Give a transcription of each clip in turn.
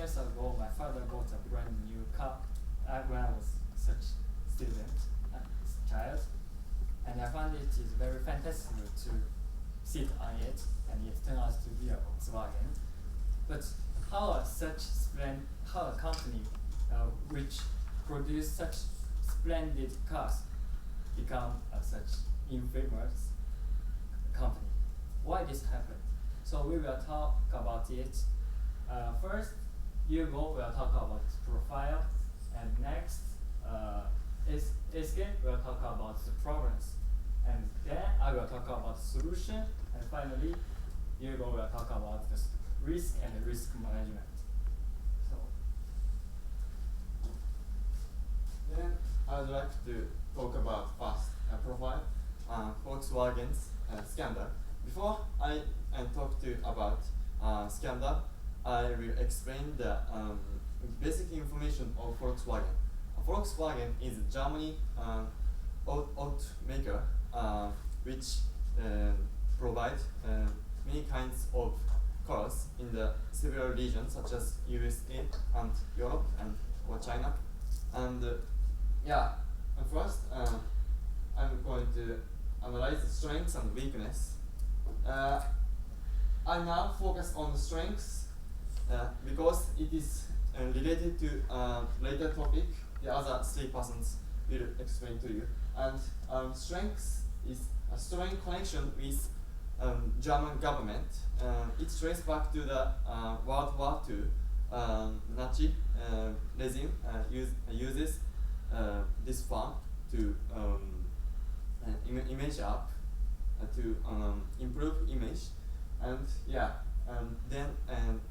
years ago, my father bought a brand new car when I was such student, child, and I found it is very fantastic to sit on it, and it turned out to be a Volkswagen. But how a company which produce such splendid cars become such infamous company? Why this happened? So we will talk about it. First, Hugo will talk about profile, and next, SK will talk about the problems, and then I will talk about solution, and finally, Hugo will talk about the risk and risk management. So then I'd like to talk about first profile, Volkswagen's scandal. Before I talk to you about scandal, I will explain the basic information of Volkswagen. Volkswagen is a Germany automaker which provide many kinds of cars in the several regions such as USA and Europe and or China. And first I'm going to analyze the strengths and weakness. I now focus on the strengths because it is related to later topic. The other 3 persons will explain to you. And strengths is a strong connection with German government. It traces back to the World War II. Nazi regime uses this farm to image up, to improve image, and then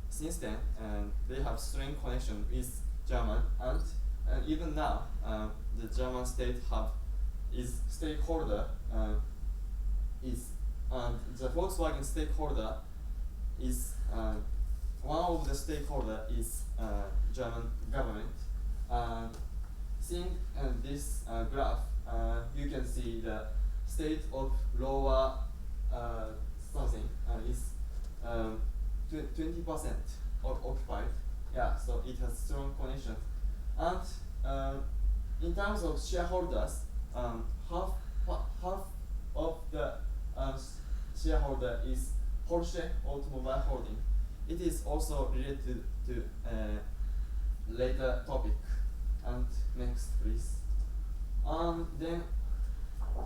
since then they have strong connection with German, and even now the German state is stakeholder the Volkswagen stakeholder is one of the stakeholder is German government. Seeing this graph, you can see the state of lower something is 20% occupied. Yeah, so it has strong connection. And in terms of shareholders, half of the shareholder is Porsche Automobile Holding. It is also related to later topic. And next, please. Then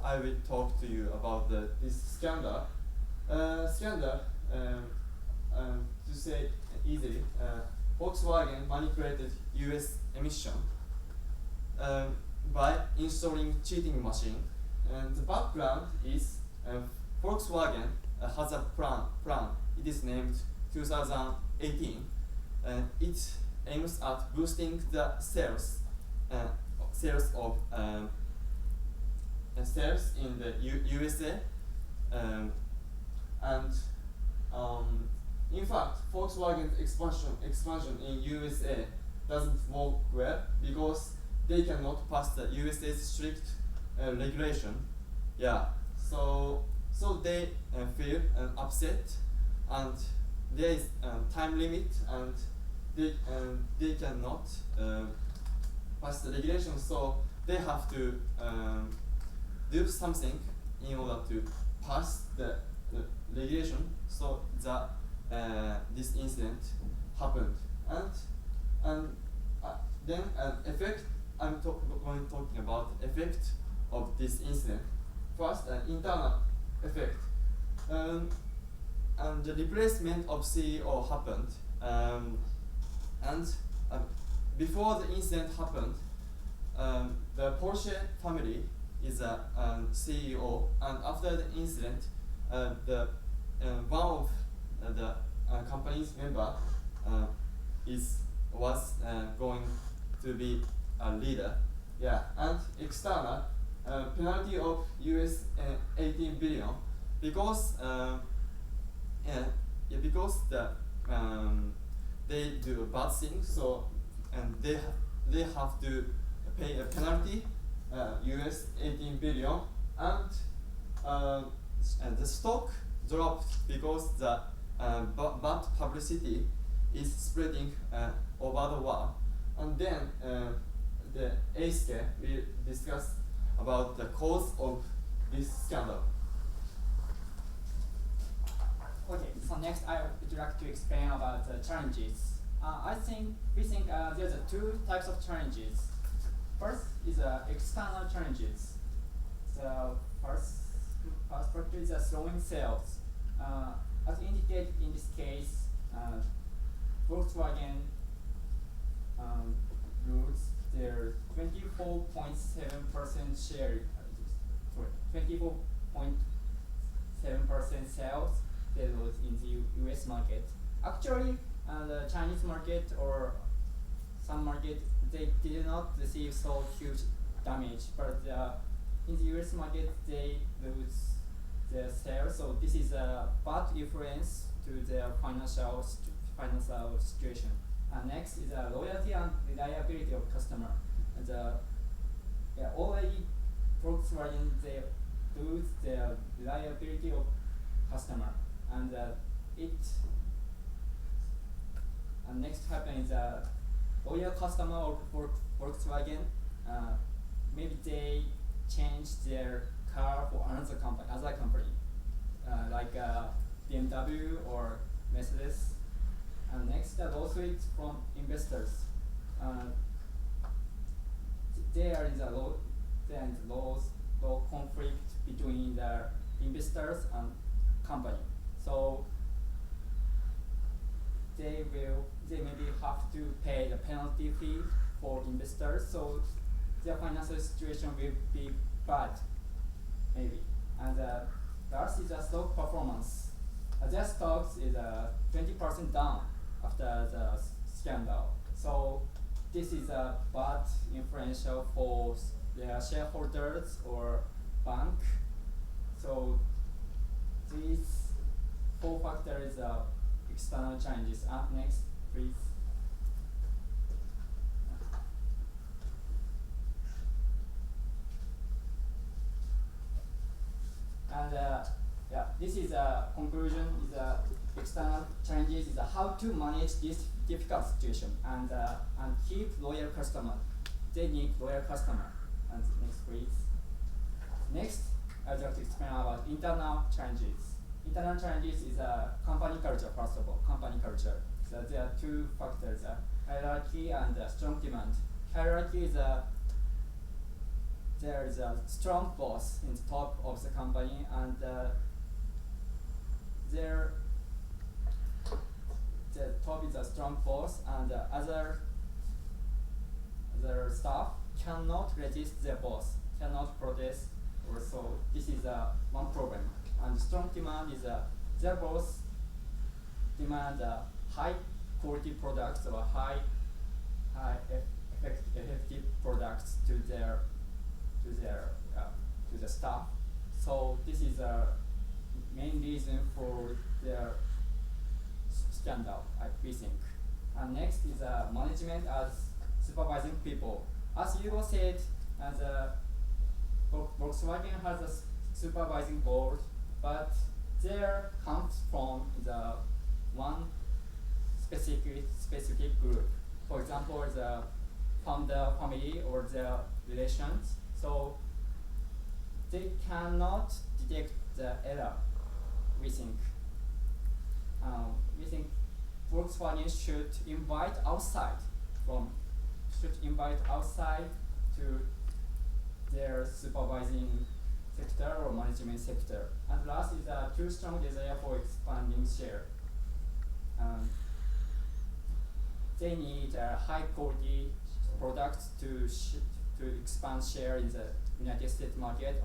I will talk to you about this scandal. To say easily, Volkswagen manipulated US emission by installing cheating machine. And the background is Volkswagen has a plan. It is named 2018. It aims at boosting the sales of sales in the USA, and in fact, Volkswagen's expansion in USA doesn't work well because they cannot pass the USA's strict regulation. Yeah, so they feel upset, and there is time limit, and they cannot pass the regulation. So they have to do something in order to pass the regulation. So that this incident happened, and then an effect. I'm talking about effect of this incident. First, an internal effect, and the replacement of CEO happened. And before the incident happened, the Porsche family is a CEO, and after the incident, one of the company's member was going to be a leader. Yeah, and external penalty of US 18 billion because because they do a bad thing, so they have to pay a penalty US 18 billion, and the stock dropped because the bad publicity is spreading over the world. And then the HK will discuss about the cause of this scandal. Okay, so next I would like to explain about the challenges. We think there's two types of challenges. First is external challenges. The first factor is slowing sales. As indicated in this case, Volkswagen lose their 24.7% share, 24.7% sales they lose in the US market. Actually, the Chinese market or some market, they did not receive so huge damage, but in the US market, they lose their sales. So this is a bad influence to their financial situation. Next is loyalty and reliability of customer. And already Volkswagen they lose their reliability of customer, and next happen is loyal customer of Volkswagen. Maybe they change their car for other company, like BMW or Mercedes. And next, lawsuit from investors. There is a law conflict between the investors and company. So they maybe have to pay the penalty fee for investors. So their financial situation will be bad, maybe. And last is stock performance. Their stocks is 20% down after the scandal. So this is a bad influential for their shareholders or bank. So these four factors are external challenges. Next, please. And this is a conclusion. Is external challenges is how to manage this difficult situation and keep loyal customer. They need loyal customer. And next, please. Next, I'd like to explain about internal challenges. Internal challenges is company culture. First of all, company culture. So there are two factors: hierarchy and strong demand. Hierarchy is there is a strong boss in the top of the company, and the top is a strong boss, and other staff cannot resist their boss, cannot protest, or so. This is one problem. And strong demand is their boss demand high quality products or high effective products to the staff. So this is a main reason for their scandal, we think. And next is management as supervising people. As Hugo said, Volkswagen has a supervising board, but there comes from the one specific group. For example, the founder family or their relations. So they cannot detect the error, we think. We think Volkswagen should invite outside to their supervising sector or management sector. And last is a too strong desire for expanding share. They need high quality products to expand share in the United States market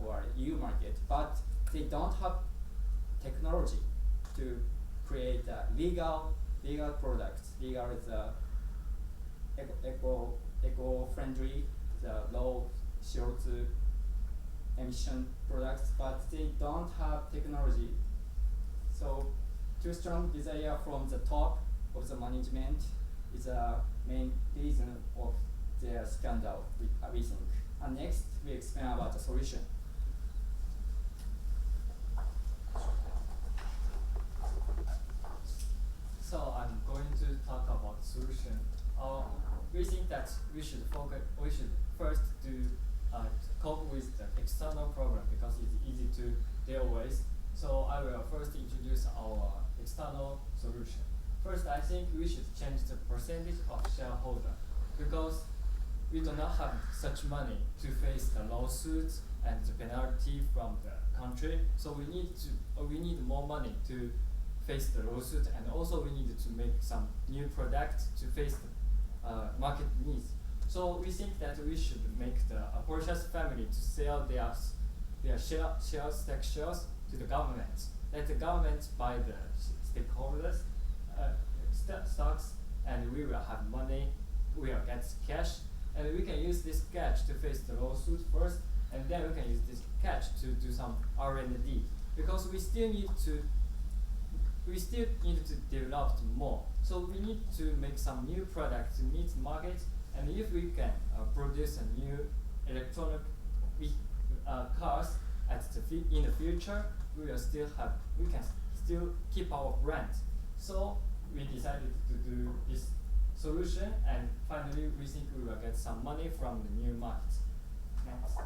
or EU market, but they don't have technology to create legal products. Legal is eco-friendly, the low CO2 emission products, but they don't have technology. So too strong desire from the top of the management is a main reason of their scandal, we think. And next, we explain about the solution. So I'm going that we should first cope with the external problem because it's easy to deal with. So I will first introduce our external solution. First, I think we should change the percentage of shareholder because we do not have such money to face the lawsuits and the penalty from the country. So we need more money to face the lawsuit, and also we need to make some new products to face the market needs. So we think that we should make the Porsche's family to sell their shares to the government. Let the government buy the stakeholders stocks, and we will have money. We will get cash, and we can use this cash to face the lawsuit first, and then we can use this cash to do some R&D because we still need to develop more. So we need to make some new products to meet the market, and if we can produce a new electronic cars in the future, we can still keep our brand. So we decided to do this solution, and finally we think we will get some money from the new market. Next.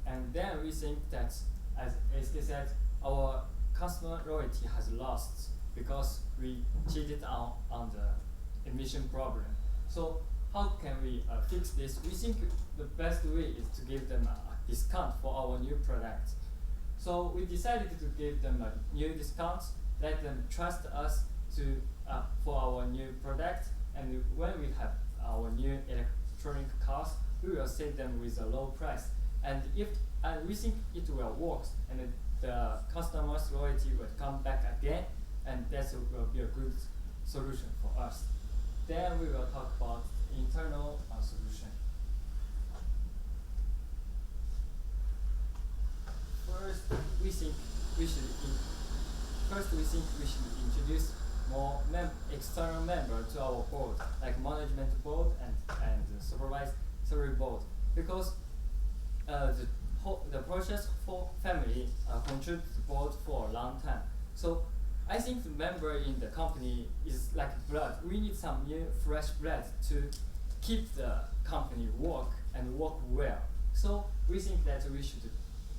And then we think that, as SK said, our customer loyalty has lost because we cheated on the emission problem. So how can we fix this? We think the best way is to give them a discount for our new product. So we decided to give them a new discount, let them trust us for our new product, and when we have our new electronic cars, we will sell them with a low price. And we think it will work, and the customers' loyalty will come back again, and that will be a good solution for us. Then we will talk about internal solution. First, we think we should introduce more external members to our board, like management board and supervisory board, because the process for family contribute to the board for a long time. So I think the member in the company is like blood. We need some new fresh blood to keep the company work well. So we think that we should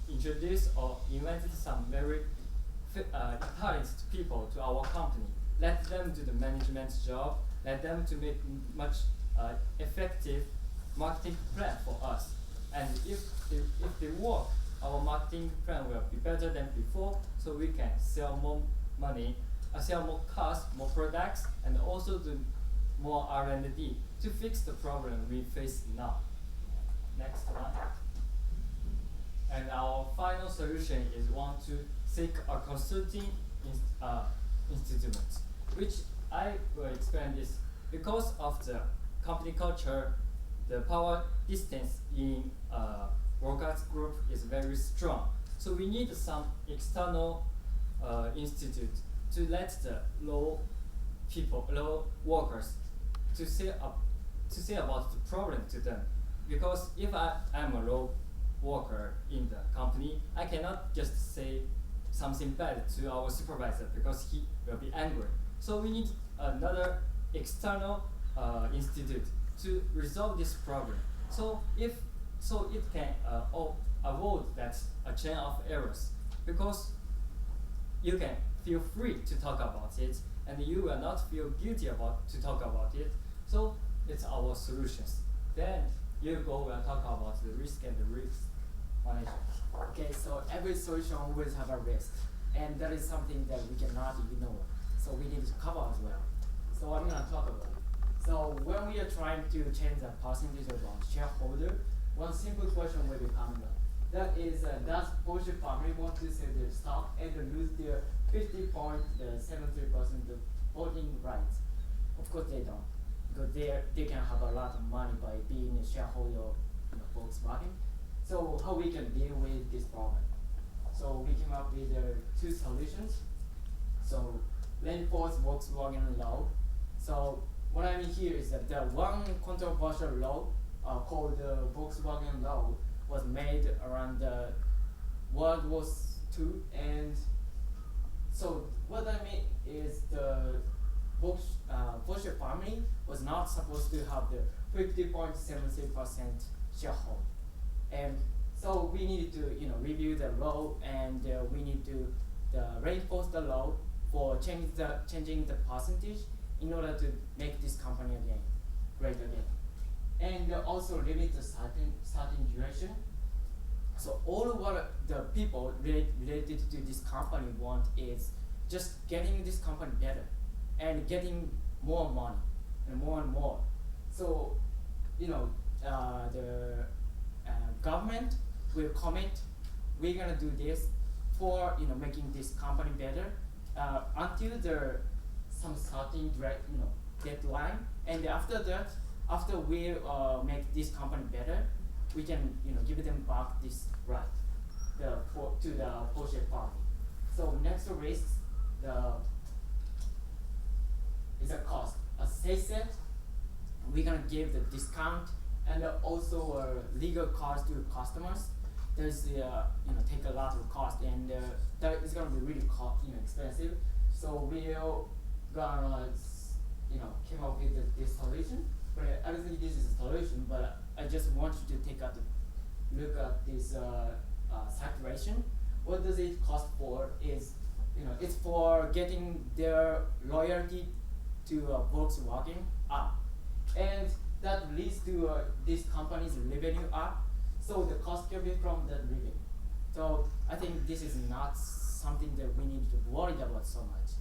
introduce or invite some very talented people to our company. Let them do the management job. Let them to make much effective marketing plan for us. And if they work, our marketing plan will be better than before. So we can sell more money, sell more cars, more products, and also do more R&D to fix the problem we face now. Next one. And our final solution is want to seek a consulting institute, which I will explain this. Because of the company culture, the power distance in workers group is very strong. So we need some external institute to let the low workers to say about the problem to them. Because if I'm a low worker in the company, I cannot just say something bad to our supervisor because he will be angry. So we need another external institute to resolve this problem. So it can avoid that a chain of errors, because you can feel free to talk about it, and you will not feel guilty to talk about it. So it's our solutions. Then Hugo will talk about the risk and the risk management. Okay, so every solution always have a risk, and that is something that we cannot ignore. So we need to cover as well. So I'm gonna talk about it. So when we are trying to change the percentage of our shareholder, one simple question will be coming up. That is, does Porsche family want to sell their stock and lose their 50.73% of voting rights? Of course they don't, because they can have a lot of money by being a shareholder in Volkswagen. So how we can deal with this problem? So we came up with two solutions. So reinforce Volkswagen law. So what I mean here is that the one controversial law called the Volkswagen law was made around the World War II, and so what I mean is Porsche family was not supposed to have the 50.73% sharehold, and so we needed to review the law, and we need to reinforce the law for changing the percentage in order to make this company again great again, and also limit the certain duration. So all of what the people related to this company want is just getting this company better and getting more money and more. So the government will commit, we're gonna do this for making this company better until there some certain deadline, and after that, after we make this company better, we can give them back this right to the Porsche family. So next risk is a cost. As they said, we're gonna give the discount and also legal cost to customers. There's take a lot of cost, and that is gonna be really expensive. So we're gonna came up with this solution. But I don't think this is a solution, but I just want you to take a look at this saturation. What does it cost for is, it's for getting their loyalty to Volkswagen up. And that leads to this company's revenue up. So the cost can be from that revenue. So I think this is not something that we need to worry about so much.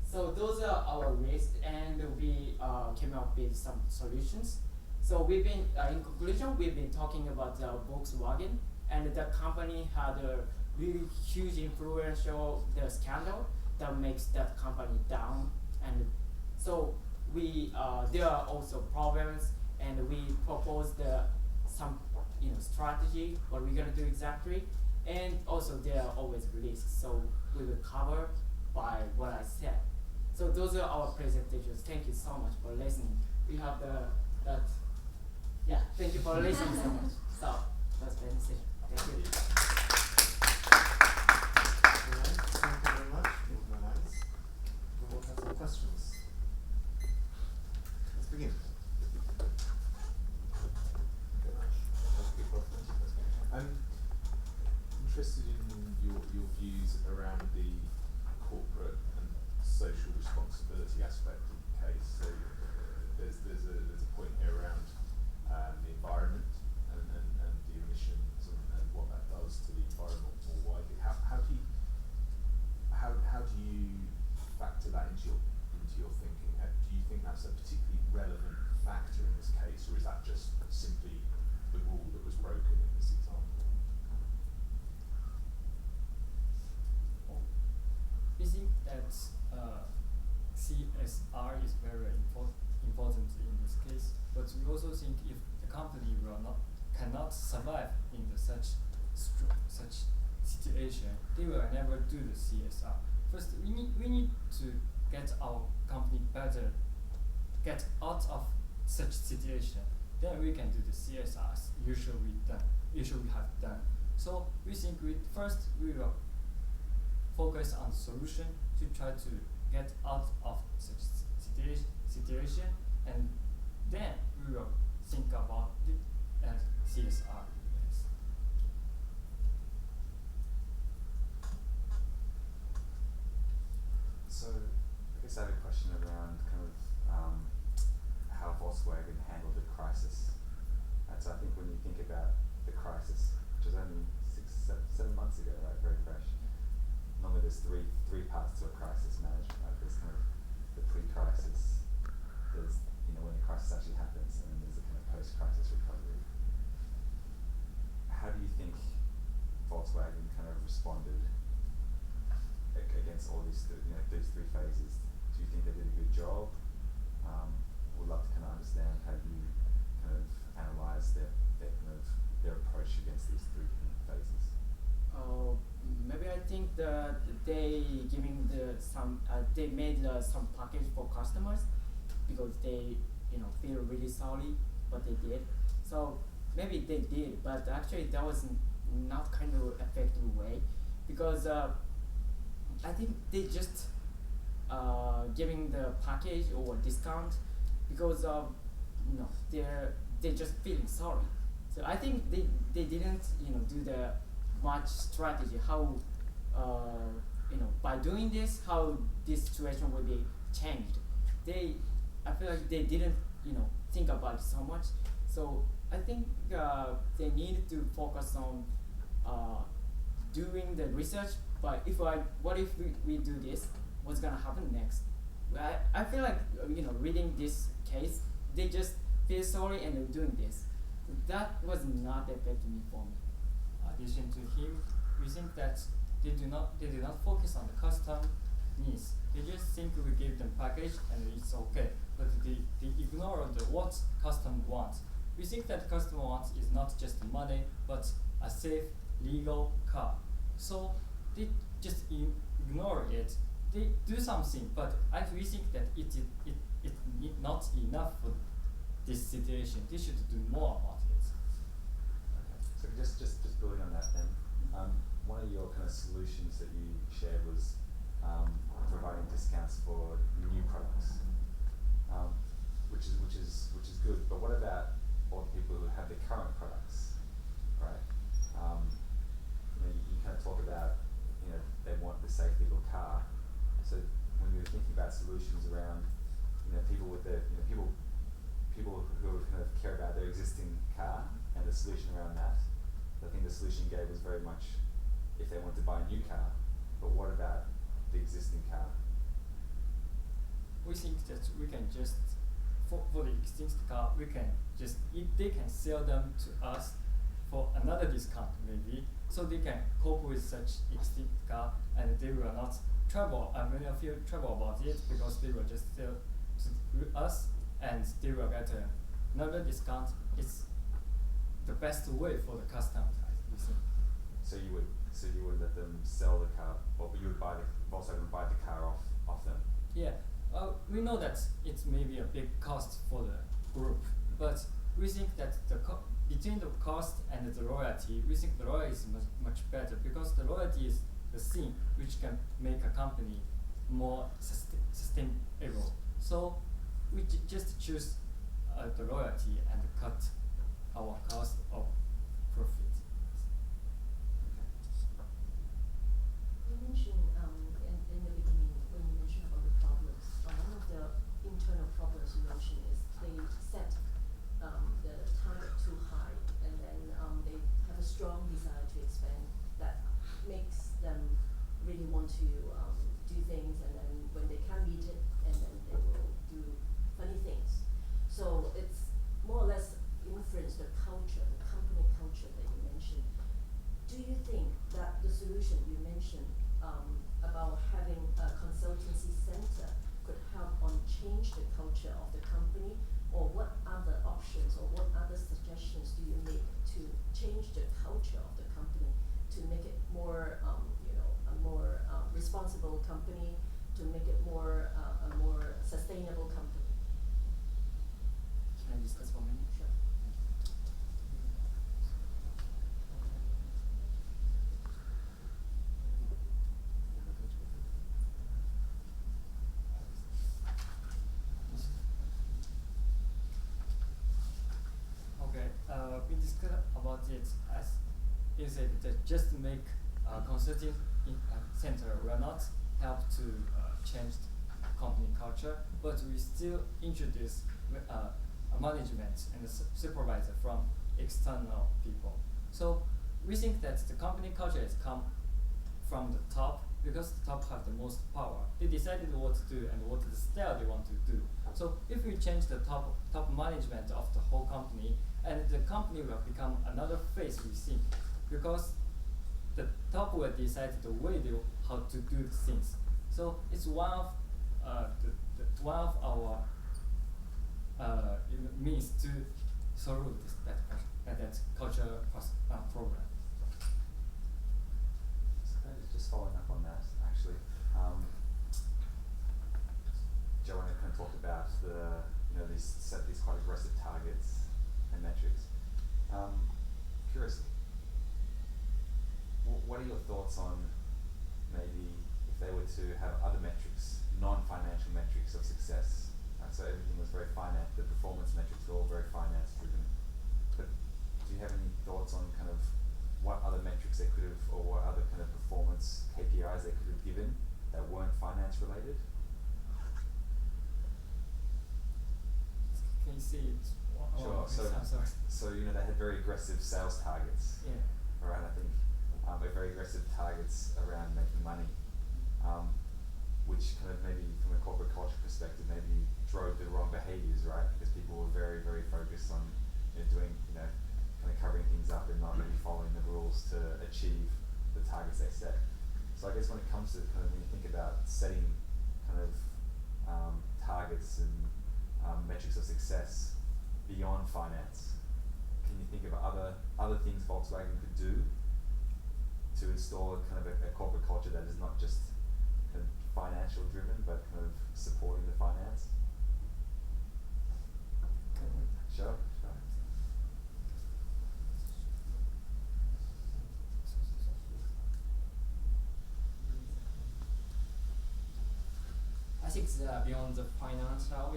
So those are our risks, and we came up with some solutions. So we've been, in conclusion, we've been talking about Volkswagen, and the company had a really huge influential scandal that makes that company down. And so there are also problems, and we proposed some strategy, what we're gonna do exactly, and also there are always risks. So we will cover by what I said. So those are our presentations. Thank you so much for listening. We have thank you for listening so much. So that's the presentation. Thank you. Alright, thank you very much. Very nice. We will have some questions. Let's begin. I'm interested in your views around the corporate and social responsibility aspect of the case. So there's a point here around the environment and the emissions and what that does to the environment more widely. How do you factor that into your thinking? Do you think that's a particularly relevant factor in this case, or is that just simply the rule that was broken in this example? We think that CSR is very important in this case, but we also think if the company cannot survive in such situation, they will never do the CSR. First, we need to get our company better, get out of such situation. Then we can do the CSRs usually have done. So we think we will focus on solution to try to get out of such situation, and then we will think about the CSR. Yes. So I guess I have a question around kind of how Volkswagen handled the crisis. And so I think when you think about the crisis, which was only 7 months ago, right, very fresh. Normally there's three parts to a crisis management, right? There's kind of the pre-crisis, there's when the crisis actually happens, and then there's the kind of post-crisis recovery. How do you think Volkswagen kind of responded against all these these three phases? Do you think they did a good job? We'd love to kind of understand how you kind of analyze their approach against these three kind of phases. Maybe I think they made some package for customers because they feel really sorry what they did. So maybe they did, but actually that was not kind of effective way, because I think they just giving the package or discount because of they're just feeling sorry. So I think they didn't do the much strategy how by doing this how this situation will be changed. I feel like they didn't think about it so much. So I think they need to focus on doing the research. But what if we do this? What's gonna happen next? I feel like reading this case, they just feel sorry and they're doing this. That was not affecting me for me. Addition to him, we think that they do not focus on the custom needs. They just think we give them package and it's okay. But they ignore what customer wants. We think that customer wants is not just money, but a safe, legal car. So they just ignore it. They do something, but we think that it not enough for this situation. They should do more about it. Okay. So just building on that then, one of your kind of solutions that you shared was providing discounts for new products, which is good. But what about all the people who have their current products, right? You kind of talk about they want the safe legal car. So when you're thinking about solutions around people with their people who kind of care about their existing car and the solution around that, I think the solution you gave was very much if they want to buy a new car, but what about the existing car? We think that we can just for the existing car we can just if they can sell them to us for another discount maybe, so they can cope with such existing car and they will not trouble. Many of you trouble about it because they will just sell to us and they will get another discount. It's the best way for the customer. We think. So you would let them sell the car, or you would Volkswagen buy the car off them. Yeah, we know that it's maybe a big cost for the group, but we think that between the cost and the royalty, we think the royalty is much better because the royalty is the thing which can make a company more sustainable. So we just choose the royalty and cut our cost of profit. You mentioned in the beginning when you mentioned about the problems, one of the internal problems you mentioned is they set the target too high and then they have a strong desire to expand that makes them really want to do things, and then when they can't meet it and then they will do funny things. So it's more or less influence the culture, the company culture that you mentioned. Do you think that the solution you mentioned about having a consultancy center could help on change the culture of the company, or what other options or what other suggestions do you make to change the culture of the company to make it more a more responsible company, to make it more a more sustainable company? Can I discuss for a minute? Sure. Okay, we discussed about it as you said that just make a consulting center will not help to change the company culture, but we still introduce a management and a supervisor from external people. So we think that the company culture has come from the top because the top have the most power. They decided what to do and what the style they want to do. So if we change the top management of the whole company, and the company will become another face, we think, because the top will decide the way how to do things. So it's one of one of our means to solve that culture problem. So kind of just following up on that, actually, Joanna kind of talked about set these quite aggressive targets and metrics. Curiously, what are your thoughts on maybe if if they were to have other metrics, non-financial metrics of success, and so everything was very finance, the performance metrics were all very finance driven. But do you have any thoughts on kind of what other metrics they could have, or what other kind of performance KPIs they could have given that weren't finance related? Can you see it? Sure. I'm sorry. So they had very aggressive sales targets. Yeah. Around, I think, very aggressive targets around making money, which kind of maybe from a corporate culture perspective maybe drove the wrong behaviours, right? Because people were very, very focused on doing, kind of covering things up and not really following the rules to achieve the targets they set. So I guess when it comes to kind of when you think about setting kind of targets and metrics of success beyond finance, can you think of other things Volkswagen could do to install kind of a corporate culture that is not just kind of financial driven, but kind of supporting the finance? Sure. I think beyond the financial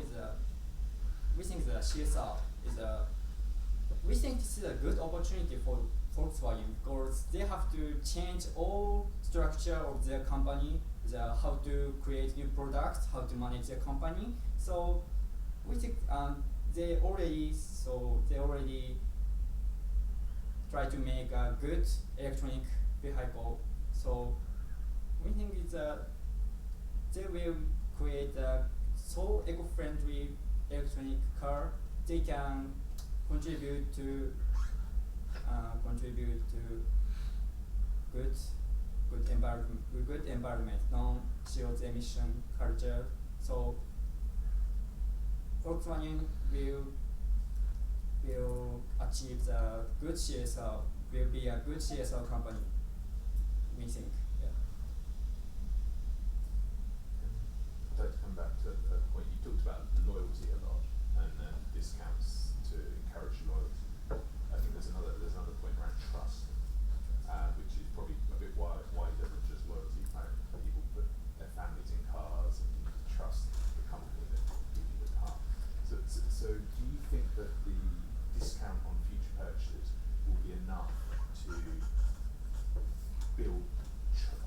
we think the CSR we think this is a good opportunity for Volkswagen, because they have to change all structure of their company, how to create new products, how to manage their company. So we think they already try to make a good electronic vehicle. So we think they will create a so eco-friendly electronic car. They can contribute to good environment, non-CO2 emission culture. So Volkswagen will achieve the good CSR, will be a good CSR company, we think. Yeah. I'd like to come back to a point you talked about loyalty a lot and discounts to encourage loyalty. I think there's another point around trust, which is probably a bit wider than just loyalty. People put their families in cars and you need to trust the company that give you the car. So do you think that the discount on future purchases will be enough to build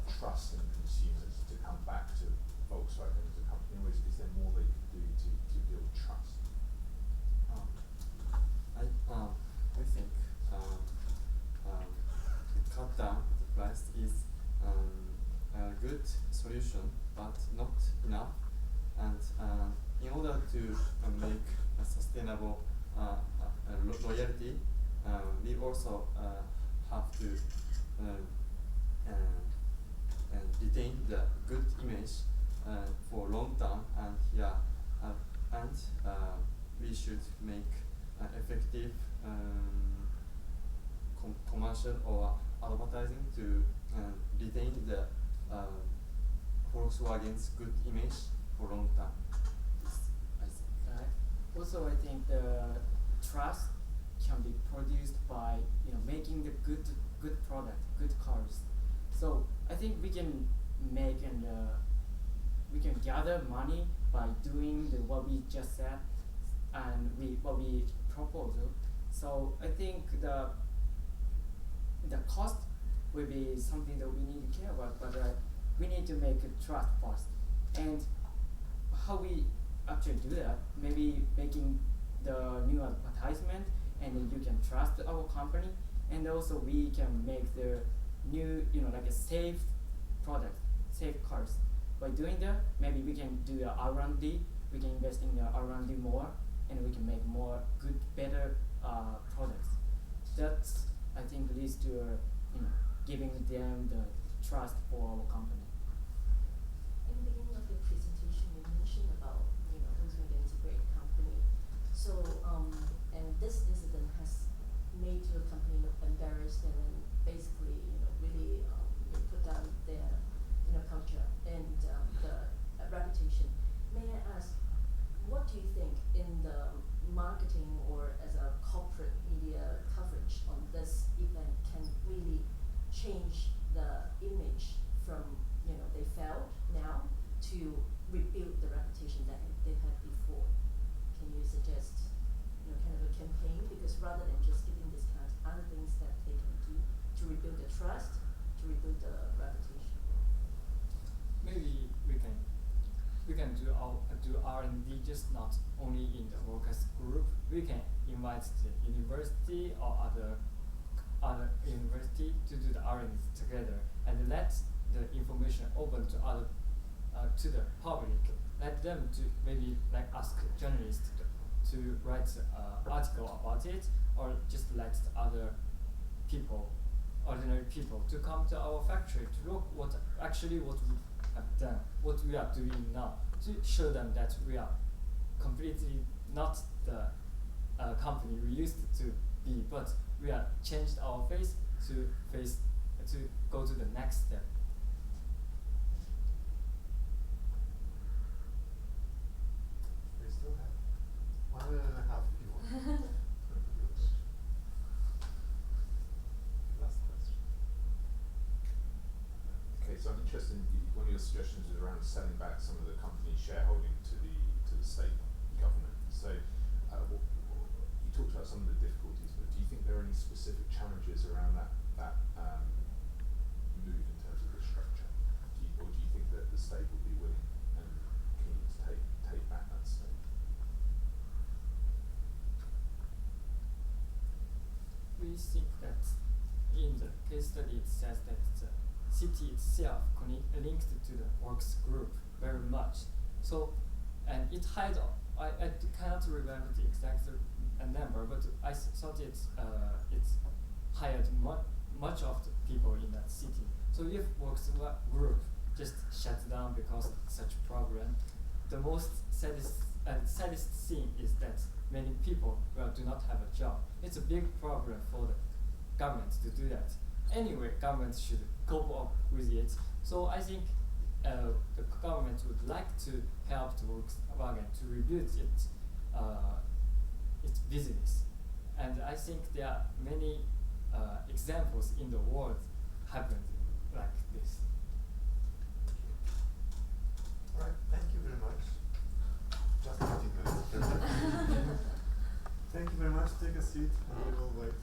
trust in consumers to come back to Volkswagen as a company, or is there more they could do to build trust? I think to cut down the price is a good solution, but not enough. And in order to make a sustainable loyalty, we also have to retain the good image for long term, and we should make effective commercial or advertising to retain the Volkswagen's good image for long term. I think. Also, I think the trust can be produced by making the good product, good cars. So I think we can make and we can gather money by doing what we just said and what we proposed. So I think the cost will be something that we need to care about, but we need to make a trust first. And how we actually do that, maybe making the new advertisement, and then you can trust our company, and also we can make the new, like a safe product, safe cars. By doing that, maybe we can do R&D, we can invest in R&D more, and we can make more good, better products. That, I think, leads to giving them the trust for our company. In the beginning of your presentation, you mentioned about Volkswagen is a great company. So and this incident has made your company look embarrassed and then basically really put down their culture and the reputation. May I ask, what do you think in the marketing or as a corporate media coverage on this event can really change the image from they fell can do R&D just not only in the workers group. We can invite the university or other university to do the R&D together and let the information open to other to the public. Let them to maybe like ask journalists to write article about it, or just let the other people, ordinary people, to come to our factory to look what we have done, what we are doing now, to show them that we are completely not the company we used to be, but we are changed our face to go to the next step. We still have 1.5 people. Last question. Okay, so I'm interested in one of your suggestions is around selling back some of the company's shareholding to the state government. So you talked about some of the difficulties, but do you think there are any specific challenges around that move in terms of the structure? Or do you think that the state will be willing and keen to take back that stake? We think that in the case study it says that the city itself linked to the works group very much. So, and it had, I cannot remember the exact number, but I thought it hired much of the people in that city. So if works group just shuts down because of such problem, the most saddest thing is that many people do not have a job. It's a big problem for the government to do that. Anyway, government should cope up with it. So I think the government would like to help the Volkswagen to rebuild its business. And I think there are many examples in the world happened like this. All right, thank you very much. Just 15 minutes. Thank you very much. Take a seat and we will wait.